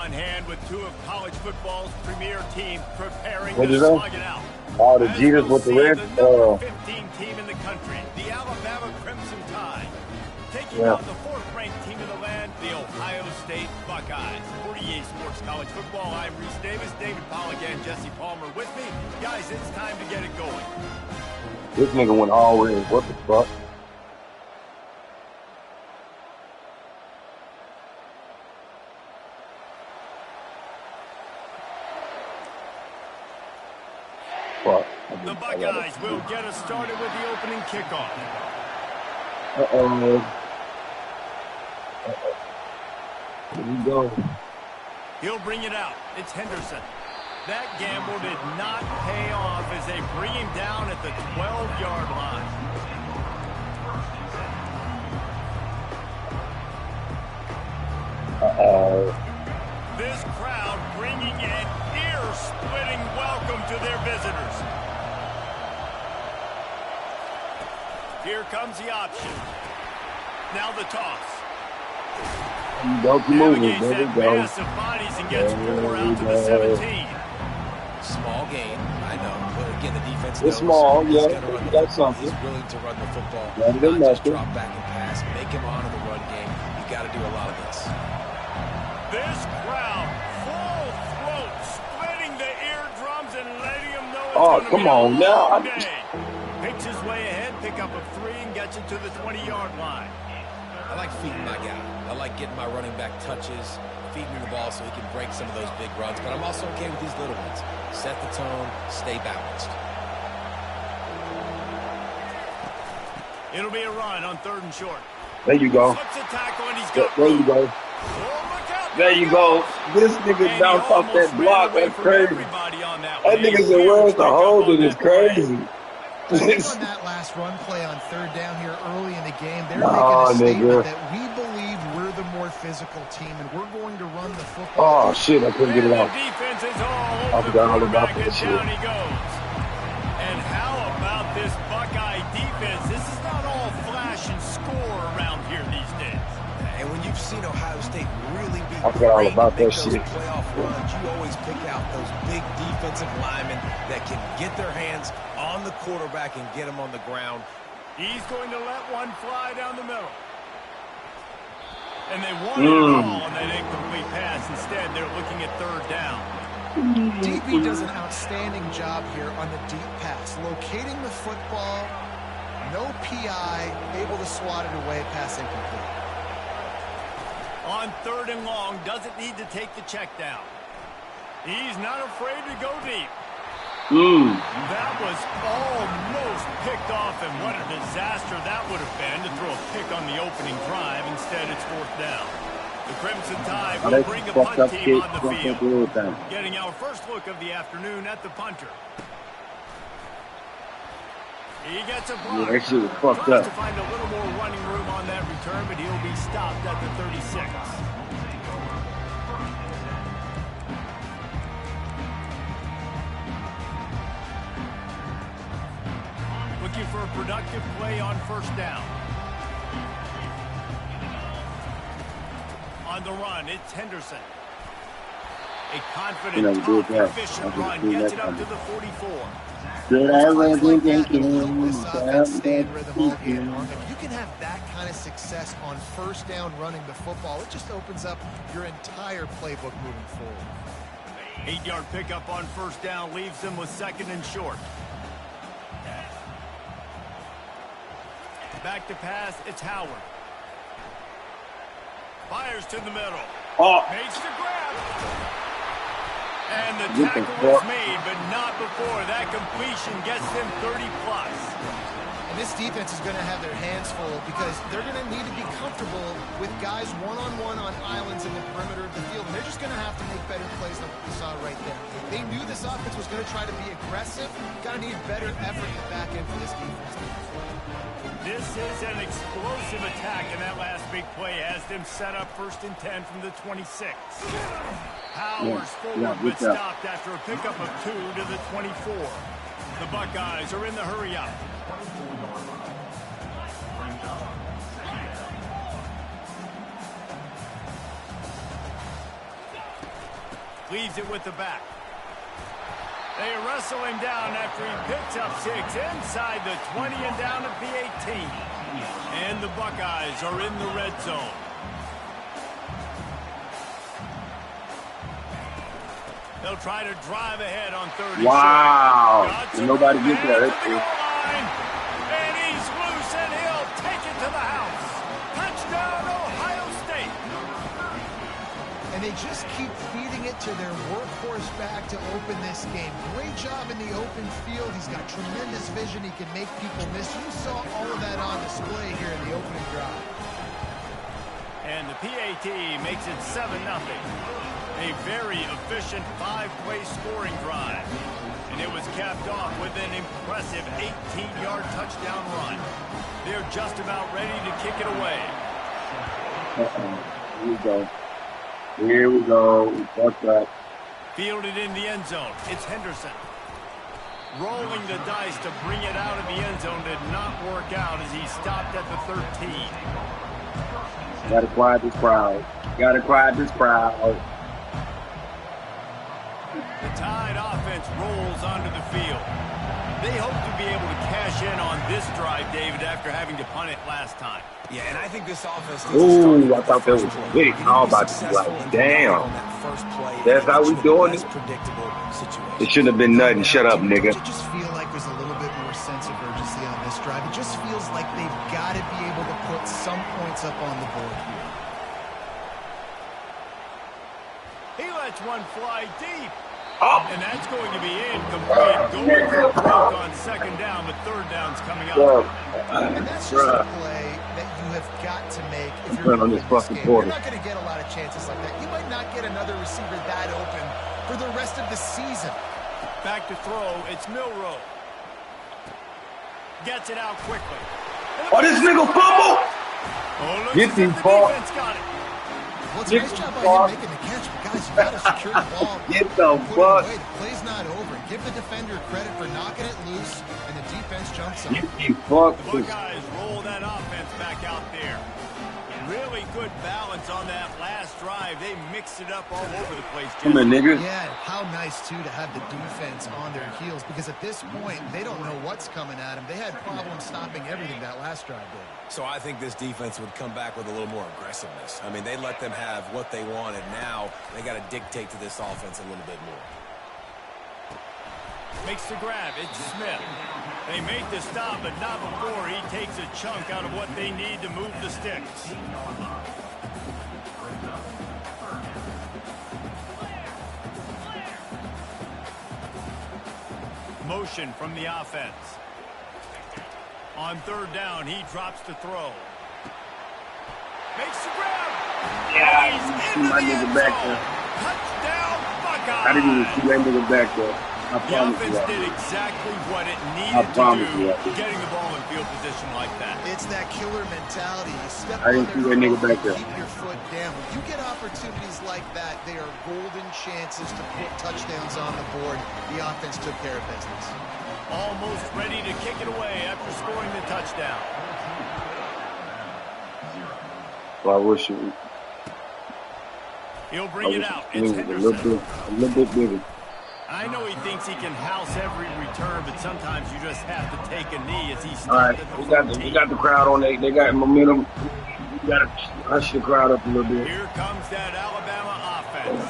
On hand with two of college football's premier teams preparing to slug it out. Oh, the Jesus with the red. The number 15 team in the country, the Alabama Crimson Tide, taking on the fourth-ranked team in the land, the Ohio State Buckeyes. 48 Sports College Football. I'm Reese Davis, David Pollock, and Jesse Palmer with me. Guys, it's time to get it going. This nigga went all in. What the fuck? The Buckeyes will get us started with the opening kickoff. Here we go. He'll bring it out. It's Henderson. That gamble did not pay off as they bring him down at the 12-yard line. This crowd bringing an ear-splitting welcome to their visitors. Here comes the option. Now the toss. Navigates that mass of bodies and gets 4 out to the 17. Small gain, I know. But again, the defense it's small, yeah. That's something. He's willing to run the football, not just drop back and pass, make him honor the run game. You got to do a lot of this. This crowd, full throat, splitting the eardrums and letting him know it's come on now. Picks his way ahead, pick up a 3 and gets it to the 20-yard line. I like feeding my guy. I like getting my running back touches, feeding him the ball so he can break some of those big runs. But I'm also okay with these little ones. Set the tone, stay balanced. It'll be a run on 3rd and short. There you go. There you go. There you go. This nigga bounced off that block. That's crazy. That nigga said, where's the holder? It's crazy. On that last run play on 3rd down here early in the game, they're making a statement that we believe we're the more physical team and we're going to run the football. Oh shit, I couldn't get it off. I forgot all about that shit. Down he goes. And how about this Buckeye defense? This is not all flash and score around here these days. And when you've seen Ohio State really be I forgot all about that shit. Playoff runs, you always pick out those big defensive linemen that can get their hands on the quarterback and get him on the ground. He's going to let one fly down the middle. And they wanted it all on that incomplete pass. Instead, they're looking at 3rd down. DB does an outstanding job here on the deep pass. Locating the football, no PI, able to swat it away, pass incomplete. On 3rd and long, doesn't need to take the check down. He's not afraid to go deep. That was almost picked off, and what a disaster that would have been to throw a pick on the opening drive. Instead, it's 4th down. The Crimson Tide will bring a punt team on the field. Getting our first look of the afternoon at the punter. He gets a block. Yeah, actually was fucked Tries up. to find a little more running room on that return, but he'll be stopped at the 36. Looking for a productive play on 1st down. On the run, it's Henderson. A confident, tough, efficient run gets it up to the 44. If you can have that kind of success on 1st down running the football, it just opens up your entire playbook moving forward. 8-yard pickup on 1st down leaves them with 2nd and short. Back to pass, it's Howard. Fires to the middle. Makes the grab. And the tackle was made, but not before. That completion gets them 30-plus. And this defense is going to have their hands full because they're going to need to be comfortable with guys one-on-one on islands in the perimeter of the field. And they're just going to have to make better plays than what we saw right there. They knew this offense was going to try to be aggressive. Got to need better effort in the back end for this defense. This is an explosive attack, and that last big play has them set up 1st and 10 from the 26. Powers forward, but stopped after a pickup of 2 to the 24. The Buckeyes are in the hurry-up. Leaves it with the back. They wrestle him down after he picks up 6 inside the 20 and down at the 18. And the Buckeyes are in the red zone. They'll try to drive ahead on 30. Wow. Nobody gets that. And he's loose, and he'll take it to the house. Touchdown, Ohio State. And they just keep feeding it to their workhorse back to open this game. Great job in the open field. He's got tremendous vision. He can make people miss. You saw all of that on display here in the opening drive. And the PAT makes it 7-0. A very efficient 5-play scoring drive. And it was capped off with an impressive 18-yard touchdown run. They're just about ready to kick it away. Here we go. Here we go. What's that? Fielded in the end zone. It's Henderson. Rolling the dice to bring it out of the end zone did not work out as he stopped at the 13. Gotta quiet this crowd. Gotta quiet this crowd. The Tide offense rolls onto the field. They hope to be able to cash in on this drive, David, after having to punt it last time. Yeah, and I think this offense... Ooh, I thought that was big. How about you? Like, damn. That's how we doing it. It shouldn't have been nothing. Shut up, nigga. I just feel like there's a little bit more sense of urgency on this drive. It just feels like they've got to be able to put some points up on the board here. He lets one fly deep. Oh. And that's going to be incomplete. Going for a break on second down, but third down's coming up. And that's just a play that you have got to make if you're on this fucking You're not going to get a lot of chances like that. You might not get another receiver that open for the rest of the season. Back to throw, it's Milroe. Gets it out quickly. Oh, this nigga fumble! Oh, get these balls. Got it. Well, it's a nice job by him making the catch, but guys, you got to secure the ball. Get the fuck. The play's not over. Give the defender credit for knocking it loose, and the defense jumps on. Get the fuck. The Buckeyes roll that offense back out there. Really good balance on that last drive. They mixed it up all over the place. Come on, nigga. Yeah, how nice, too, to have the defense on their heels, because at this point, they don't know what's coming at them. They had problems stopping everything that last drive did. So I think this defense would come back with a little more aggressiveness. I mean, they let them have what they wanted. Now they got to dictate to this offense a little bit more. Makes the grab. It's Smith. They make the stop, but not before he takes a chunk out of what they need to move the sticks. Motion from the offense. On third down, he drops the throw. Makes the grab. Yeah, I see my nigga back there. Touchdown, Buckeyes. I didn't even see that nigga back there. The offense did exactly what it needed to do, getting the ball in field position like that. It's that killer mentality. You step I didn't see that nigga back there. Keep your foot down. When you get opportunities like that, they are golden chances to put touchdowns on the board. The offense took care of business. Almost ready to kick it away after scoring the touchdown. Well, I wish it. He'll bring it out. It's a little bit bigger. I know he thinks he can house every return, but sometimes you just have to take a knee as he stopped. All right, we got the crowd on. They got momentum. We got to hush the crowd up a little bit. Here comes that Alabama offense.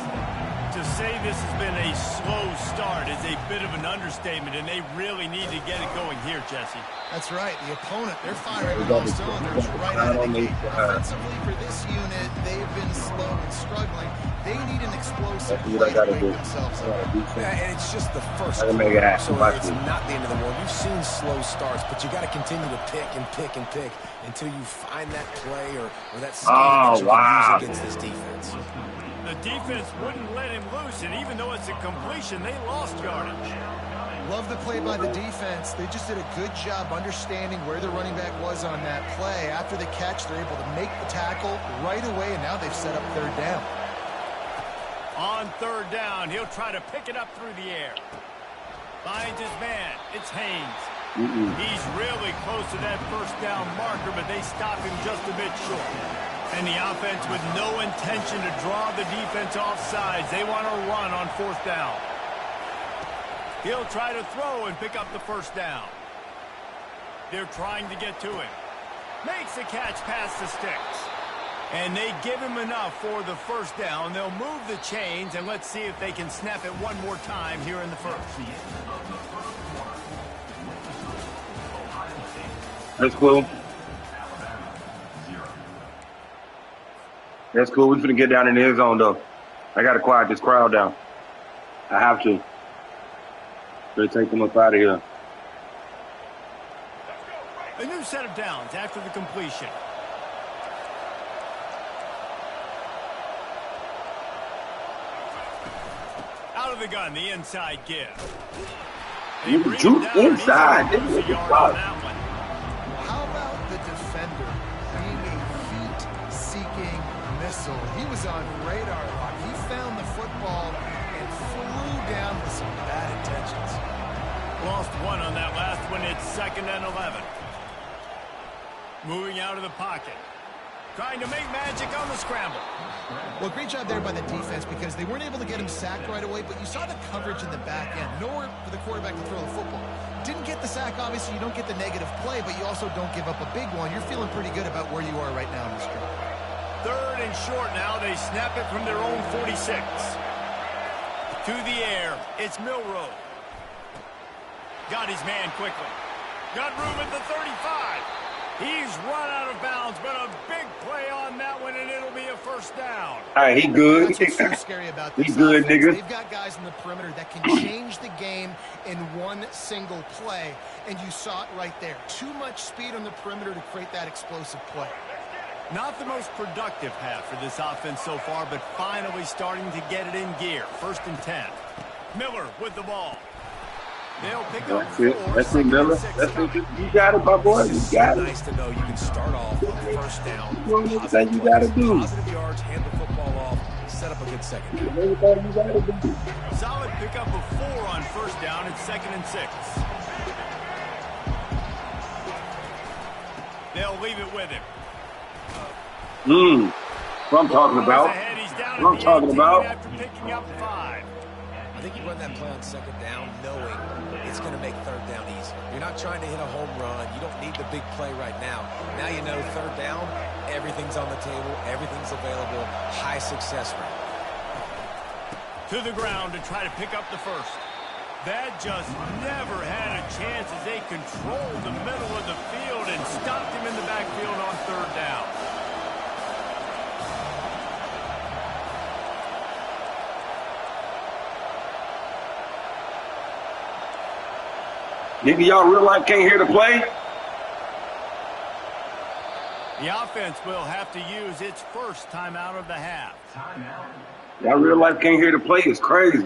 To say this has been a slow start is a bit of an understatement, and they really need to get it going here, Jesse. That's right. The opponent, they're firing on all cylinders right out of the gate. Offensively for this unit, they've been slow and struggling. They need an explosive play to break themselves up. Yeah, and it's just the first quarter, so it's not the end of the world. We've seen slow starts, but you got to continue to pick and pick and pick until you find that play or that scheme that you can use against this defense. The defense wouldn't let him loose, and even though it's a completion, they lost yardage. Love the play by the defense. They just did a good job understanding where the running back was on that play. After the catch, they're able to make the tackle right away, and now they've set up third down. On third down, he'll try to pick it up through the air. Finds his man. It's Haynes. He's really close to that first down marker, but they stop him just a bit short. And the offense with no intention to draw the defense off sides. They want to run on 4th down. He'll try to throw and pick up the 1st down. They're trying to get to him. Makes the catch past the sticks. And they give him enough for the 1st down. They'll move the chains, and let's see if they can snap it one more time here in the 1st. That's cool. That's cool. We're finna get down in the end zone, though. I got to quiet this crowd down. I have to. They take them up out of here. A new set of downs after the completion. Out of the gun, the inside give. You juke inside. How about the defender being a heat-seeking missile? He was on radar lock. He found the football and flew down with some bad intentions. Lost one on that last one. It's 2nd and 11. Moving out of the pocket. Trying to make magic on the scramble. Well, great job there by the defense because they weren't able to get him sacked right away, but you saw the coverage in the back end. Nowhere for the quarterback to throw the football. Didn't get the sack, obviously. You don't get the negative play, but you also don't give up a big one. You're feeling pretty good about where you are right now in this drive. 3rd and short now. They snap it from their own 46. To the air. It's Milroe. Got his man quickly. Got room at the 35. He's run out of bounds, but a big play on that one, and it'll be a 1st down. All right, he good. That's what's so scary about this. He good, nigga. They've got guys in the perimeter that can change the game in one single play, and you saw it right there. Too much speed on the perimeter to create that explosive play. Not the most productive half for this offense so far, but finally starting to get it in gear. 1st and 10. Miller with the ball. They'll pick up 4. That's it, Miller. That's it. You got it, my boy. You got it. Nice to know you can start off on 1st down. Everything you got to do. Positive yards, hand the football off, set up a good second. Everything you got to do. Solid pickup of 4 on 1st down. It's 2nd and 6. They'll leave it with him. What I'm talking about. What I'm talking about. After picking up 5. I think you run that play on 2nd down knowing it's going to make 3rd down easy. You're not trying to hit a home run. You don't need the big play right now. Now you know 3rd down, everything's on the table, everything's available, high success rate. To the ground to try to pick up the 1st. That just never had a chance as they controlled the middle of the field and stopped him in the backfield on 3rd down. Nigga, y'all real life can't hear the play? The offense will have to use its 1st timeout of the half. Y'all real life can't hear the play. It's crazy.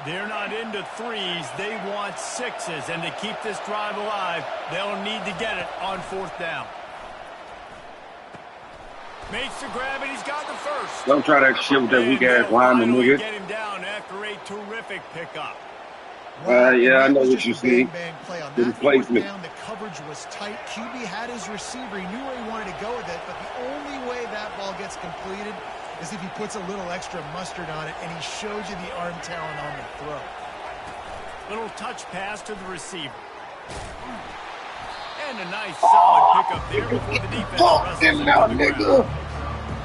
They're not into 3s. They want 6s. And to keep this drive alive, they'll need to get it on 4th down. Makes the grab, and he's got the 1st. Don't try that shit with that weak-ass lineman, nigga. Get him down after a terrific pickup. Yeah, I know what you see. The replacement. The coverage was tight. QB had his receiver. He knew where he wanted to go with it, but the only way that ball gets completed is if he puts a little extra mustard on it, and he shows you the arm talent on the throw. Little touch pass to the receiver. And a nice solid pickup there before the defense wrestles him to the ground.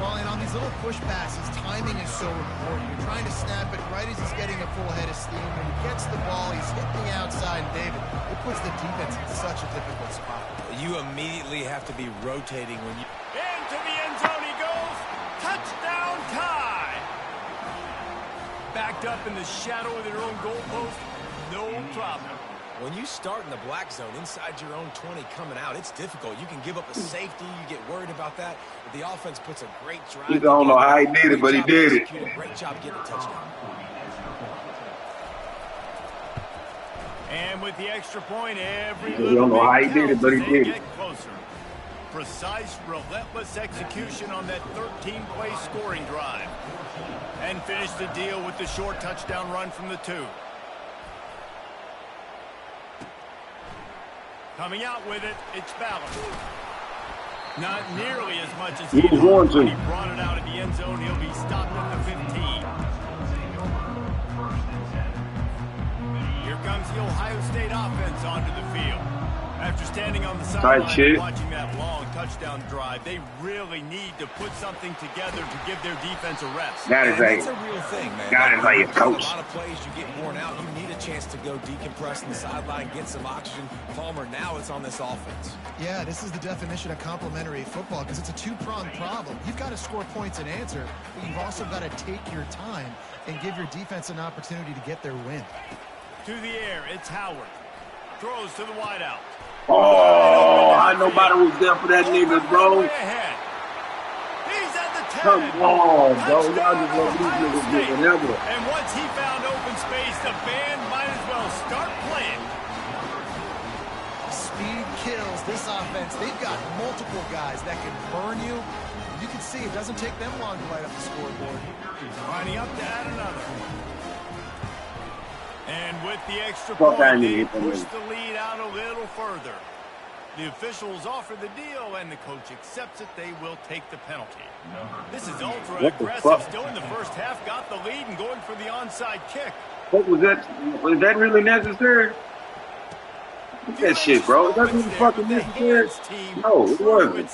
Well, and on these little push passes, timing is so important. You're trying to snap it right as he's getting a full head of steam. When he gets the ball, he's hitting the outside, and David, it puts the defense in such a difficult spot. You immediately have to be rotating when you... Into the end zone he goes. Touchdown tie. Backed up in the shadow of their own goalpost. No problem. When you start in the black zone inside your own 20 coming out, it's difficult. You can give up a safety. You get worried about that. But the offense puts a great drive. You don't know how he did it, but he did it. Great job getting a touchdown. And with the extra point, you don't know how he did it, but he did it. Closer. Precise, relentless execution on that 13-play scoring drive. And finish the deal with the short touchdown run from the 2. Coming out with it, it's Ballard. Not nearly as much as he wanted when he brought it out of the end zone. He'll be stopped at the 15. Here comes the Ohio State offense onto the field. After standing on the sideline and watching that long touchdown drive, they really need to put something together to give their defense a rest. That's a real thing, man. That is like a coach. A lot of plays, you get worn out. You need a chance to go decompress on the sideline, get some oxygen. Palmer, now it's on this offense. Yeah, this is the definition of complementary football because it's a two-pronged problem. You've got to score points and answer, but you've also got to take your time and give your defense an opportunity to get their win. To the air, it's Howard. Throws to the wideout. Oh, I nobody was there for that nigga, bro. He's at the 10. Come on, bro. Y'all just let these niggas get whatever. And once he found open space, the band might as well start playing. Speed kills this offense. They've got multiple guys that can burn you. You can see it doesn't take them long to light up the scoreboard. Lining up to add another. And with the extra point, they push the lead out a little further. The officials offer the deal, and the coach accepts it. They will take the penalty. This is ultra-aggressive. Still in the first half, got the lead and going for the onside kick. What was that? Was that really necessary? That shit, bro. Is that really fucking necessary? No, it wasn't.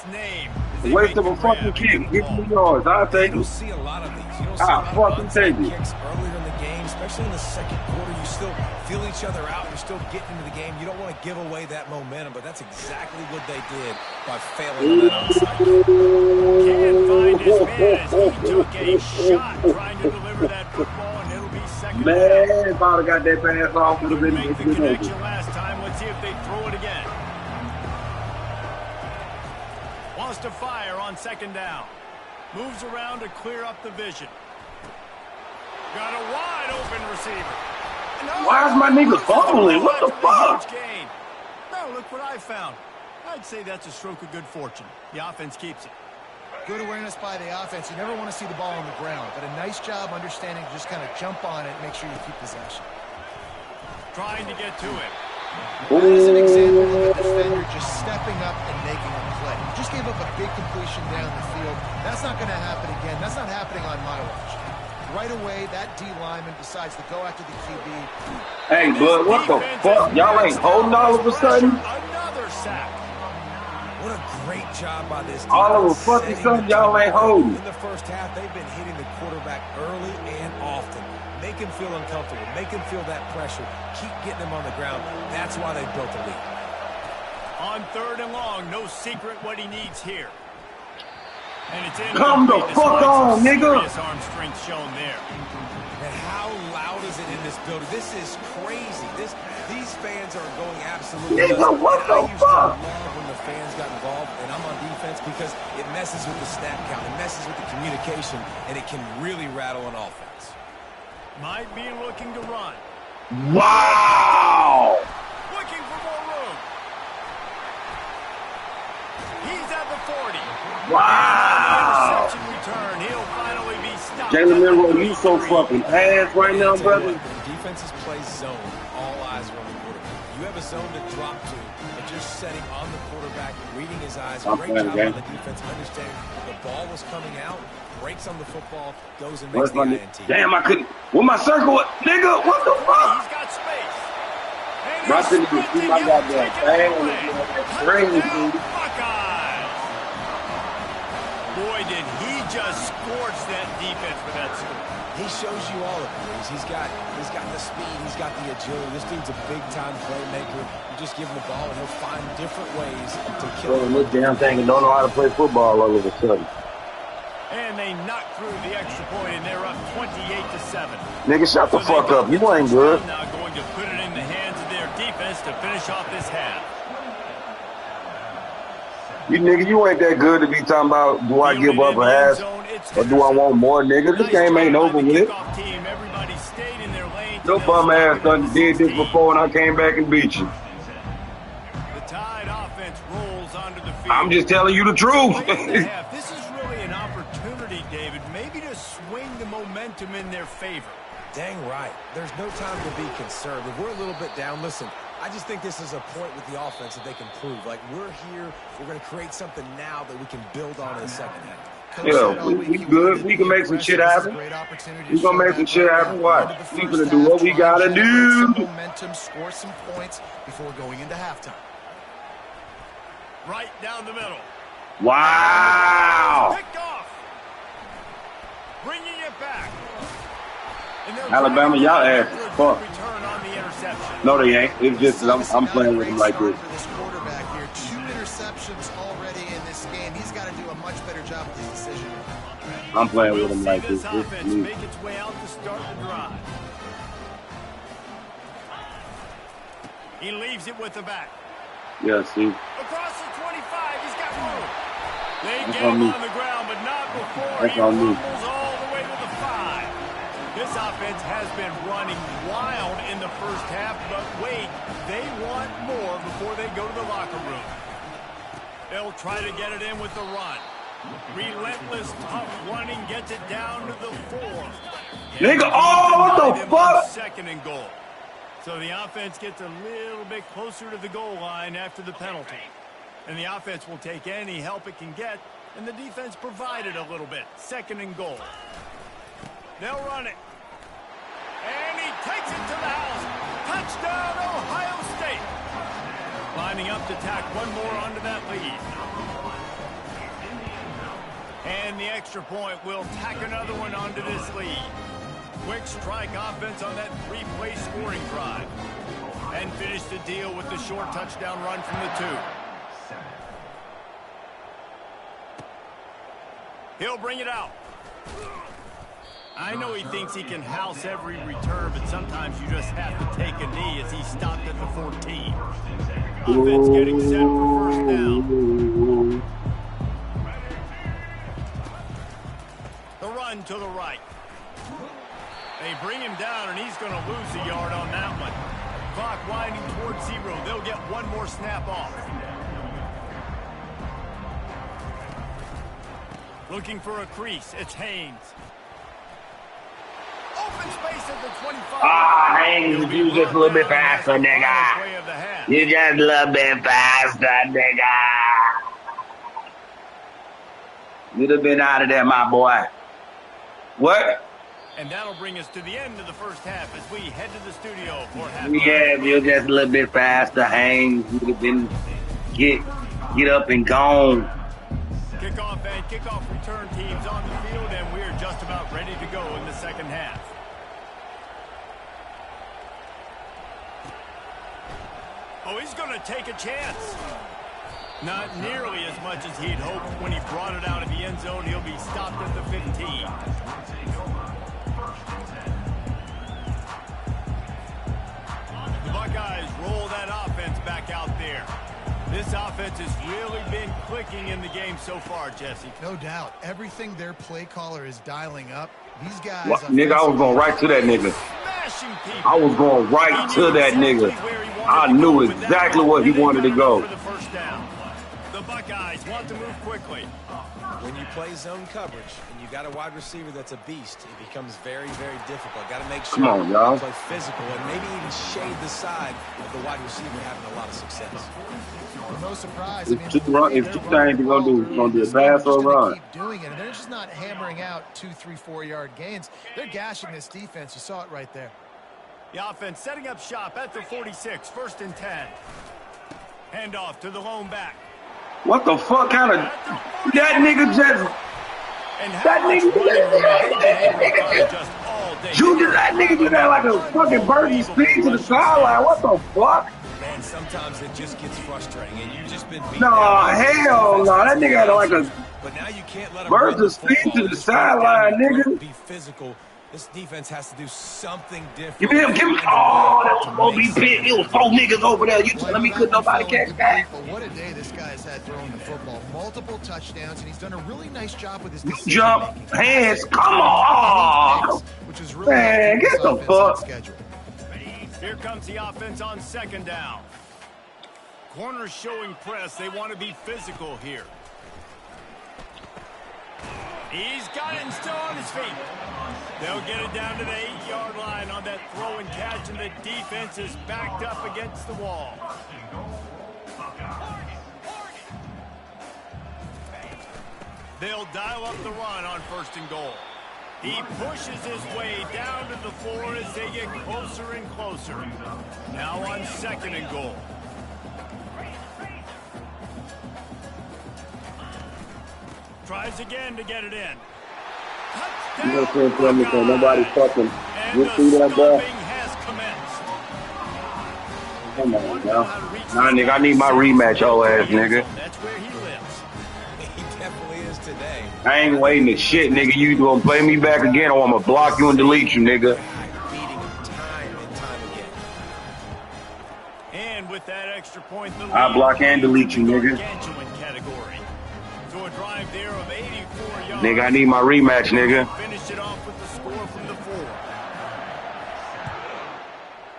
A waste of a fucking kick. Give me yards. I'll take it. You don't see a lot of these. You don't see a lot of onside kicks earlier in the game, especially in the second quarter. You still feel each other out. You're still getting into the game. You don't want to give away that momentum, but that's exactly what they did by failing on that onside kick. Can't find his man as he took a shot trying to deliver that football, and it'll be second down. Man, if I'd have got that pass off, would have been make the connection last time. Let's see if they throw it again. Wants to fire on second down. Moves around to clear up the vision. Got a wide open receiver. No, why is my nigga fumbling? What the fuck? No, look what I found. I'd say that's a stroke of good fortune. The offense keeps it. Good awareness by the offense. You never want to see the ball on the ground, but a nice job understanding to just kind of jump on it and make sure you keep possession. Trying to get to it. That is an example of a defender just stepping up and making a play. You just gave up a big completion down the field. That's not going to happen again. That's not happening on my watch. Right away, that D lineman decides to go after the QB. Hey, bud, what the fuck? Y'all ain't holding all of a sudden? Another sack. What a great job by this team. All of a fucking sudden, y'all ain't holding. In the first half, they've been hitting the quarterback early and often. Make him feel uncomfortable. Make him feel that pressure. Keep getting him on the ground. That's why they built the lead. On third and long, no secret what he needs here. And it's in. Come the fuck on, nigga. Arm strength shown there. And how loud is it in this building? This is crazy. These fans are going absolutely nuts. Nigga, what the fuck? I used to love when the fans got involved, and I'm on defense because it messes with the snap count. It messes with the communication, and it can really rattle an offense. Might be looking to run. Wow! Looking for more room. He's at the 40. Wow! Interception return. He'll finally be stopped. Jalen Milroe, you so fucking ass right now, brother. When defenses play zone, all eyes are on the quarterback. You have a zone to drop to, but you're setting on the quarterback, reading his eyes. Great job on the defense, understanding the ball was coming out. Breaks on the football, goes and makes the INT. Damn, I couldn't. With my circle, nigga, what the fuck? He's got space. My city can see my goddamn thing. Buckeyes. Boy, did he just scorch that defense for that score. He shows you all of it. He's got the speed, he's got the agility. This dude's a big-time playmaker. You just give him the ball, and he'll find different ways to kill him. This damn thing and don't know how to play football all of a sudden. And they knock through the extra point, and they're up 28-7. Nigga, shut the fuck up. You ain't good. Now going to put it in the hands of their defense to finish off this half. You nigga, you ain't that good to be talking about, do I give up a half or do I want more, nigga? This game ain't over with. Your bum ass done did this before and I came back and beat you. The Tide offense rolls onto the field. I'm just telling you the truth. This is really an opportunity, David, maybe to swing the momentum in their favor. Dang right. There's no time to be concerned. If we're a little bit down, listen, I just think this is a point with the offense that they can prove. Like, we're here, we're going to create something now that we can build on in the second half. Yeah, we good. We can make some shit happen. We gonna make some shit happen. Watch. We gonna do what we gotta do. Momentum, score some points before going into halftime. Right down the middle. Wow. Picked off. Bringing it back. Alabama, y'all ass fuck. Return on the interception. No, they ain't. It's just I'm playing with them like this. This quarterback here, 2 interceptions already in this game. He's got to do a much better job with his decision. I'm playing with them like this. Make its way out to start the drive. He leaves it with the back. Yeah, see. Across the 25, he's got room. They get him on the ground, but not before he rumbles all the way to the 5. This offense has been running wild in the first half, but wait, they want more before they go to the locker room. They'll try to get it in with the run. Relentless, tough running gets it down to the 4. Nigga, oh, what the fuck? Second and goal. So the offense gets a little bit closer to the goal line after the penalty. And the offense will take any help it can get, and the defense provided a little bit. Second and goal. They'll run it. And he takes it to the house. Touchdown, Ohio State. Lining up to tack one more onto that lead. And the extra point will tack another one onto this lead. Quick strike offense on that 3-play scoring drive. And finish the deal with the short touchdown run from the 2. He'll bring it out. I know he thinks he can house every return, but sometimes you just have to take a knee as he stopped at the 14. Offense getting set for first down. The run to the right. They bring him down, and he's going to lose a yard on that one. Clock winding towards 0. They'll get one more snap off. Looking for a crease. It's Haynes. Open space at the 25. Ah, Haynes, you just a little bit faster, nigga. You just a little bit faster, nigga. You'd have been out of there, my boy. What? And that'll bring us to the end of the first half as we head to the studio for half. Yeah, you're just a little bit faster, Haynes. You'd have been get up and gone. Kickoff and kickoff return teams on the field, and we're just about ready to go in the second half. Oh, he's going to take a chance. Not nearly as much as he'd hoped when he brought it out of the end zone. He'll be stopped at the 15. The Buckeyes roll that offense back out there. This offense has really been clicking in the game so far, Jesse. No doubt. Everything their play caller is dialing up. These guys... Nigga, I was going right to that nigga. I was going right to that nigga. I knew exactly where he wanted to go. The Buckeyes want to move quickly. When you play zone coverage and you got a wide receiver that's a beast, it becomes very, very difficult. Got to make sure you play physical and maybe even shade the side of the wide receiver having a lot of success. No surprise. If two things you're going to do, you're going to do a pass or a run. Keep doing it, and they're just not hammering out 2, 3, 4-yard gains. They're gashing this defense. You saw it right there. The offense setting up shop at the 46, 1st and 10. Handoff to the lone back. What the fuck kind of... That nigga just... That nigga just had like a fucking birdie speed to the sideline. What the fuck? Man, sometimes it just gets frustrating, and you've just been beat No, hell no. That nigga had like a... But now you can't let him birdie speed to the sideline, nigga. Be physical. This defense has to do something different. Give him. Oh, that was supposed to be big. It was 4 niggas over there. You telling me couldn't nobody catch that? But what a day this guy's had throwing the football. Multiple touchdowns, and he's done a really nice job with his jump, hands, come on. Which is really man, get the fuck. Here comes the offense on 2nd down. Corners showing press. They want to be physical here. He's got it and still on his feet. They'll get it down to the 8-yard line on that throw and catch, and the defense is backed up against the wall. They'll dial up the run on 1st and goal. He pushes his way down to the floor as they get closer and closer. Now on 2nd and goal. Tries again to get it in. You know what I'm saying? So nobody fucking get through that ball. Come on, now. Nah, nigga, I need my rematch, old ass nigga. That's where he lives. He definitely is today. I ain't waiting to shit, nigga. You gonna play me back again, or I'm gonna block you and delete you, nigga. Beating him time and time again. And with that extra point, the I block and delete you, nigga. Category. So a drive there of 84 yards. Nigga, I need my rematch, nigga. Finished it off with the score from the 4.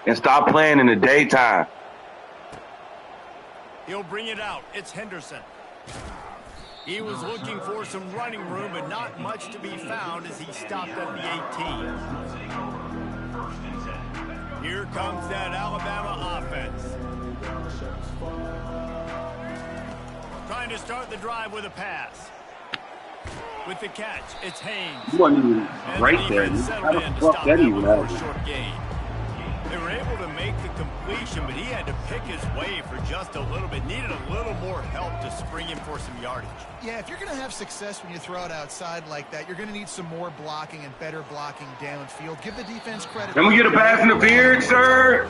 And stop playing in the daytime. He'll bring it out. It's Henderson. He was looking for some running room, but not much to be found as he stopped at the 18. Here comes that Alabama offense. Trying to start the drive with a pass. With the catch, it's Haynes. You wasn't even right there. How the fuck that even happened? Short gain. They were able to make the completion, but he had to pick his way for just a little bit. Needed a little more help to spring him for some yardage. Yeah, if you're going to have success when you throw it outside like that, you're going to need some more blocking and better blocking downfield. Give the defense credit. Can we get a pass interference, sir?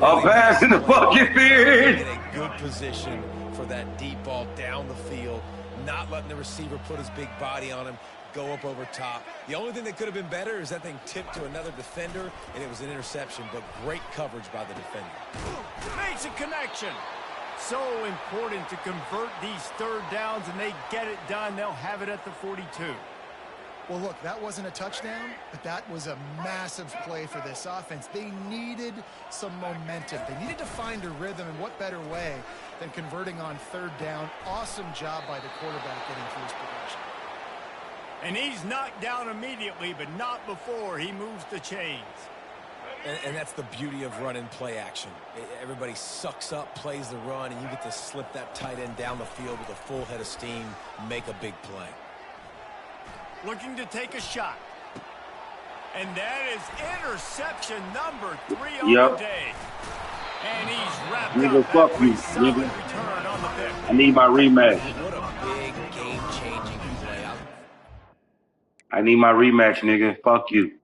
A pass in the fucking interference. In a good position for that deep ball down the field, not letting the receiver put his big body on him, go up over top. The only thing that could have been better is that thing tipped to another defender, and it was an interception, but great coverage by the defender. Makes a connection. So important to convert these 3rd downs, and they get it done. They'll have it at the 42. Well, look, that wasn't a touchdown, but that was a massive play for this offense. They needed some momentum. They needed to find a rhythm, and what better way than converting on 3rd down. Awesome job by the quarterback getting through his progression. And he's knocked down immediately, but not before he moves the chains. And that's the beauty of run and play action. Everybody sucks up, plays the run, and you get to slip that tight end down the field with a full head of steam, make a big play. Looking to take a shot. And that is interception number 3 on the day. And he's wrapped nigga, up fuck that you, solid nigga. return on the pick. I need my rematch. What a big game-changing play. I need my rematch, nigga. Fuck you.